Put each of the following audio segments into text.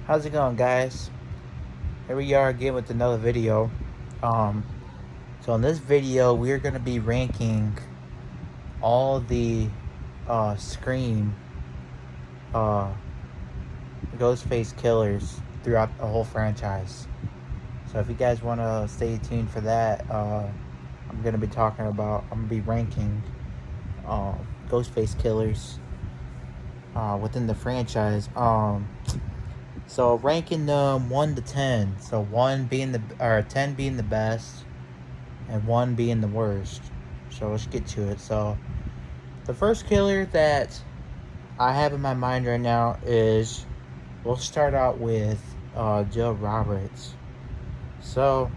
How's it going, guys? Here we are again with another video. Um, so in this video, we're gonna be ranking all the Scream uh, Ghostface killers throughout the whole franchise. So if you guys want to stay tuned for that, I'm gonna be ranking uh, Ghostface killers within the franchise. So ranking them 1 to 10. So 10 being the best, and 1 being the worst. So let's get to it. So the first killer that I have in my mind right now is, we'll start out with Jill Roberts. So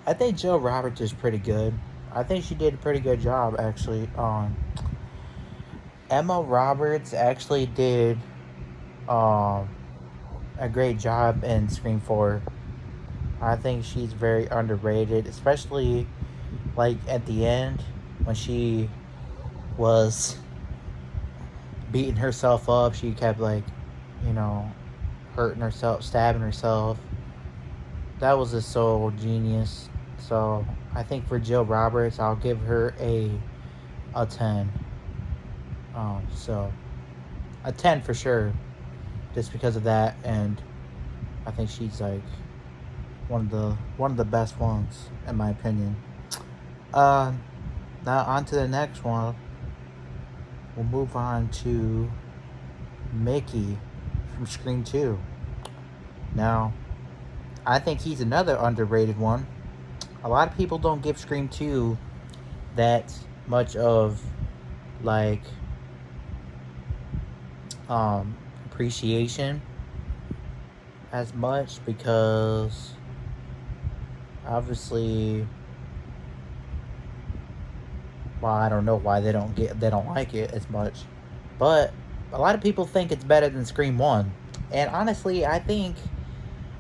I think Jill Roberts is pretty good. I think she did a pretty good job, actually. Emma Roberts actually did um, a great job in Scream 4. I think she's very underrated, especially like at the end when she was beating herself up. She kept you know, hurting herself, stabbing herself. That was just so genius. So I think for Jill Roberts, I'll give her a 10. So a 10 for sure, just because of that, and I think she's like one of the best ones in my opinion. Uh, Now on to the next one. We'll move on to Mickey from Scream 2. Now, I think he's another underrated one. A lot of people don't give Scream 2 that much of like appreciation as much, because obviously, well, I don't know why they don't like it as much, but a lot of people think it's better than Scream 1. And honestly, I think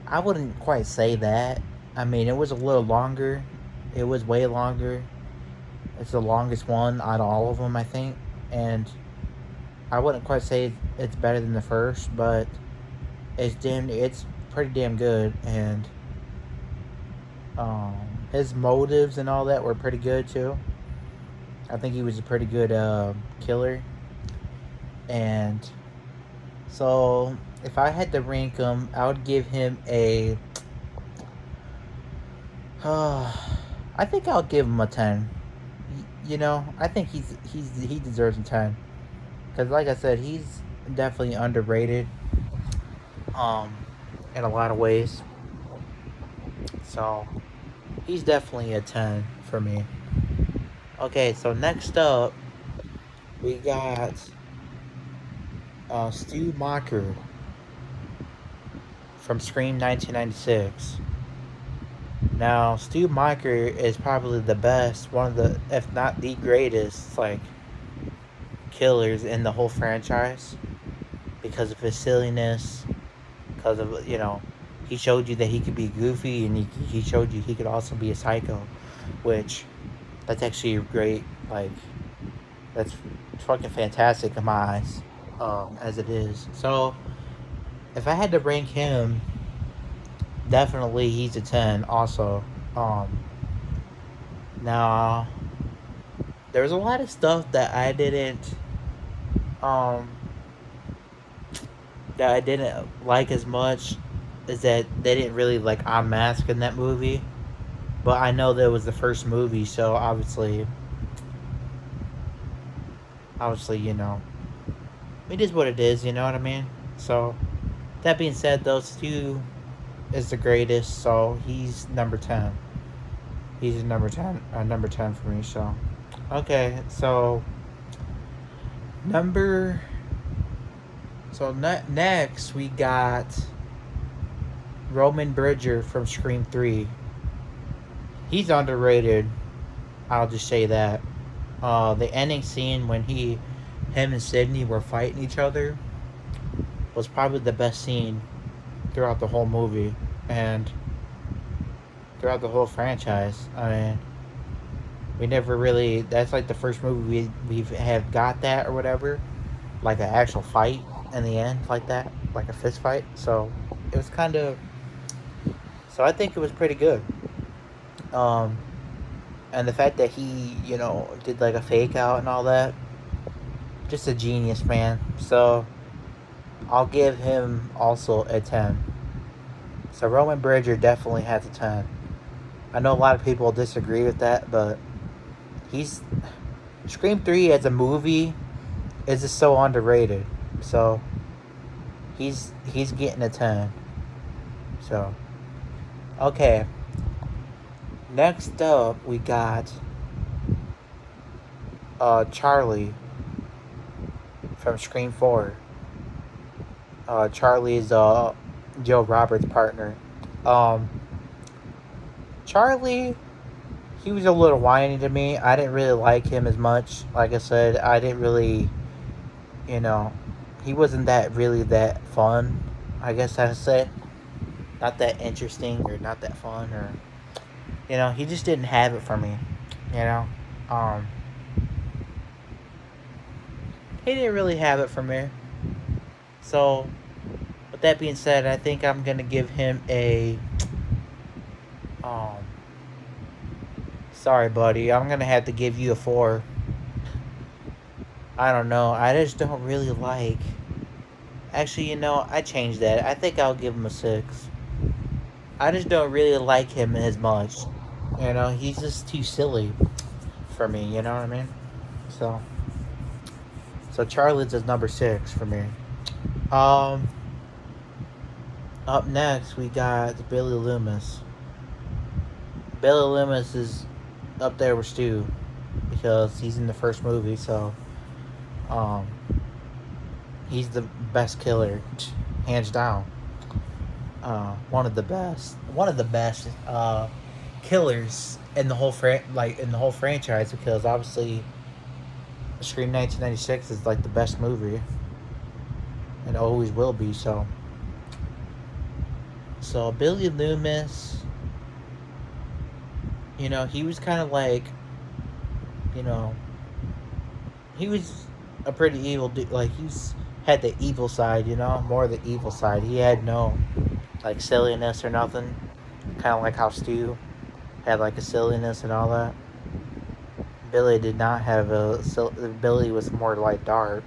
I wouldn't quite say that. I mean, it was a little longer. It was way longer. It's the longest one out of all of them, I think. And I wouldn't quite say it's better than the first, but it's pretty damn good. And his motives and all that were pretty good too. I think he was a pretty good killer. And so if I had to rank him, I would give him a I think I'll give him a 10. You know, I think he deserves a 10, because like I said, he's definitely underrated um in a lot of ways. So he's definitely a 10 for me. Okay, so next up we got Stu Macher from Scream 1996. Now, Stu Macher is probably the best, one of the, if not the greatest, killers in the whole franchise, because of his silliness, because of, he showed you that he could be goofy, and he showed you he could also be a psycho, which, that's actually great, that's fucking fantastic in my eyes, as it is. So, if I had to rank him, definitely he's a 10 also. Now, there's a lot of stuff um that I didn't like as much, is that they didn't really unmask in that movie. But I know that was the first movie, so obviously, it is what it is, you know what I mean? So, that being said, those two is the greatest, so he's number 10. He's a number 10 for me, so. Okay, so next we got Roman Bridger from Scream 3. He's underrated. I'll just say that. The ending scene when him and Sydney were fighting each other was probably the best scene throughout the whole movie and throughout the whole franchise. I mean, we never really. That's like the first movie we have got that or whatever, like an actual fight. in the end like that, like a fist fight. So it was kind of. So I think it was pretty good. Um, and the fact that he, did like a fake out and all that, just a genius, man. So I'll give him also a 10. So Roman Bridger definitely has a 10. I know a lot of people disagree with that, but he's Scream 3 as a movie is just so underrated. So he's getting a 10. So okay. Next up we got Charlie from Scream 4. Charlie is Joe Roberts' partner. Um Charlie, he was a little whiny to me. I didn't really like him as much. Like I said, I didn't really, you know, he wasn't that fun. I guess I said not that interesting or not that fun or he just didn't have it for me. You know, um, he didn't really have it for me. So, with that being said, I think I'm gonna give him a. Um, sorry, buddy. I'm gonna have to give you a 4. I don't know. I just don't really like. Actually, I changed that. I think I'll give him a 6. I just don't really like him as much. He's just too silly for me. You know what I mean? So, Charlie's is number 6 for me. Um, Up next we got Billy Loomis. Billy Loomis is up there with Stu because he's in the first movie. So, um, he's the best killer, hands down. One of the best killers in the whole franchise, because obviously Scream 1996 is like the best movie and always will be. So Billy Loomis, he was kind of like, he was a pretty evil dude. Like he's had the evil side, more of the evil side. He had no like silliness or nothing. Kind of like how Stu had like a silliness and all that. Billy did not have Billy was more like dark,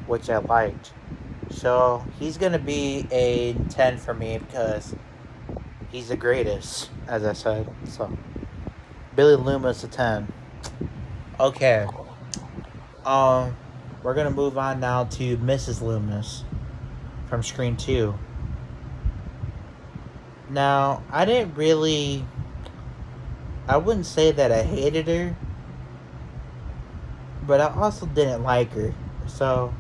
which I liked. So he's gonna be a 10 for me because he's the greatest, as I said. So Billy Loomis a 10. Okay. We're gonna move on now to Mrs. Loomis from Scream 2. Now, I wouldn't say that I hated her, but I also didn't like her. So,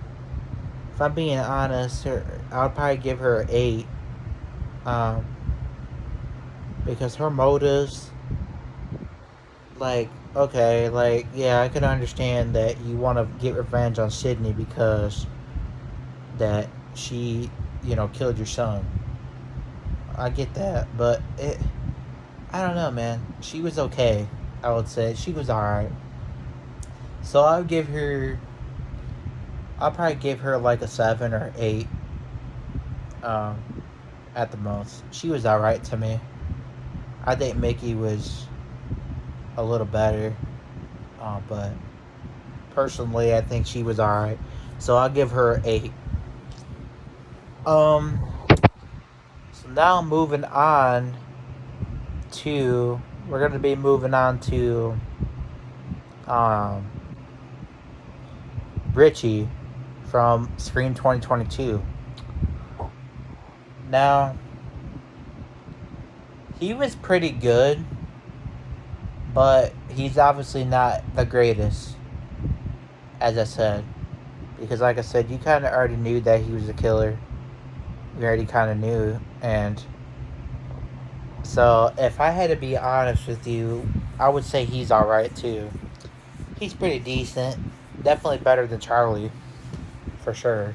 if I'm being honest, I'll probably give her an 8. Um, because her motives, like, okay, like, yeah, I can understand that you want to get revenge on Sydney because that she, killed your son. I get that, but I don't know, man. She was okay, I would say. She was alright. So I'll probably give her like a 7 or 8. At the most. She was alright to me. I think Mickey was a little better. But personally, I think she was alright. So I'll give her 8. So now we're going to be moving on to Richie from Scream 2022. Now, he was pretty good, but he's obviously not the greatest, as I said. Because like I said, you kind of already knew that he was a killer. We already kind of knew. And so, if I had to be honest with you, I would say he's alright too. He's pretty decent. Definitely better than Charlie, for sure.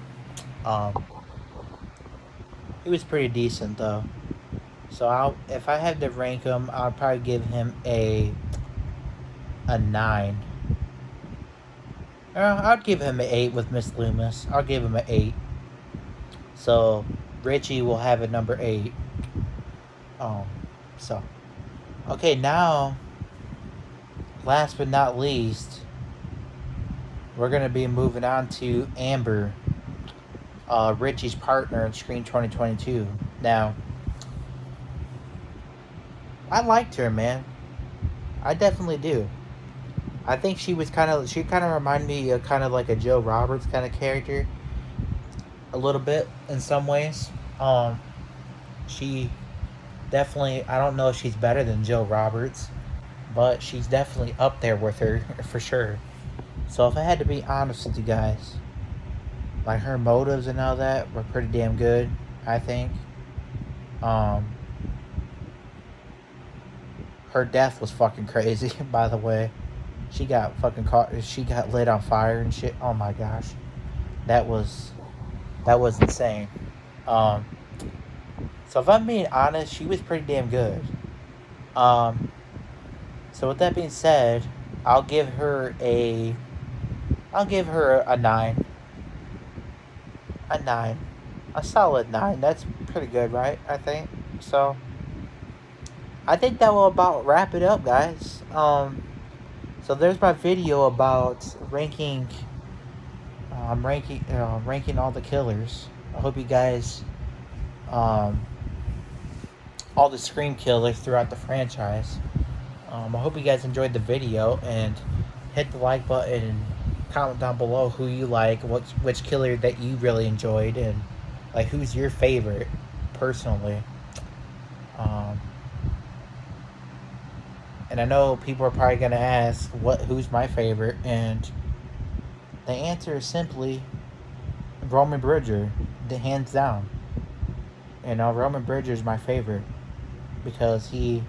He was pretty decent though. So if I had to rank him, I'd probably give him a 9. I'd give him an 8 with Miss Loomis. I'll give him an 8. So Richie will have a number 8. Um, so okay, now last but not least, we're gonna be moving on to Amber, Richie's partner in Scream 2022. Now, I liked her, man. I definitely do. I think she kind of reminded me of kind of like a Joe Roberts kind of character, a little bit in some ways. Um, she definitely, I don't know if she's better than Joe Roberts, but she's definitely up there with her for sure. So if I had to be honest with you guys, like her motives and all that were pretty damn good, I think. Um, her death was fucking crazy, by the way. She got fucking caught. She got lit on fire and shit. Oh my gosh, that was that was insane. Um, so if I'm being honest, she was pretty damn good. Um, so with that being said, I'll give her a I'll give her a 9. A 9. A solid 9. That's pretty good, right? I think. So I think that will about wrap it up, guys. So there's my video about ranking. I'm ranking all the killers. I hope you guys, um, all the Scream killers throughout the franchise. I hope you guys enjoyed the video and hit the like button and comment down below who you like, which killer that you really enjoyed, and like who's your favorite personally. Um, and I know people are probably gonna ask who's my favorite, and the answer is simply Roman Bridger, the hands down. You know, Roman Bridger is my favorite because he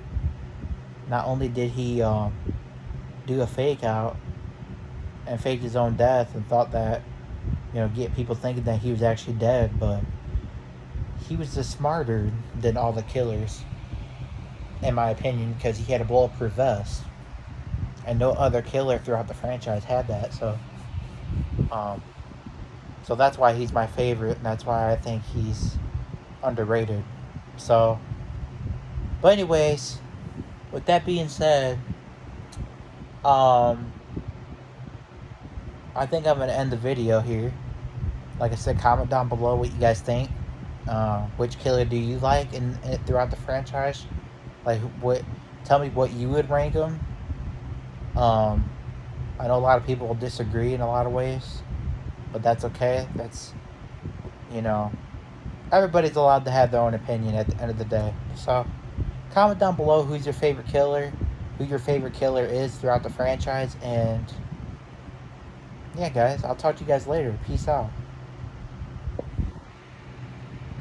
not only did he do a fake out and faked his own death and thought that, you know, get people thinking that he was actually dead, but he was just smarter than all the killers, in my opinion, because he had a bulletproof vest, and no other killer throughout the franchise had that. Um, so that's why he's my favorite, and that's why I think he's underrated. So, but anyways, with that being said, I think I'm gonna end the video here. Like I said, comment down below what you guys think. Which killer do you like in throughout the franchise? Like what? Tell me what you would rank them. Um, I know a lot of people will disagree in a lot of ways, but that's okay. That's, you know, everybody's allowed to have their own opinion at the end of the day. So, comment down below who's your favorite killer, who your favorite killer is throughout the franchise, and yeah, guys, I'll talk to you guys later. Peace out.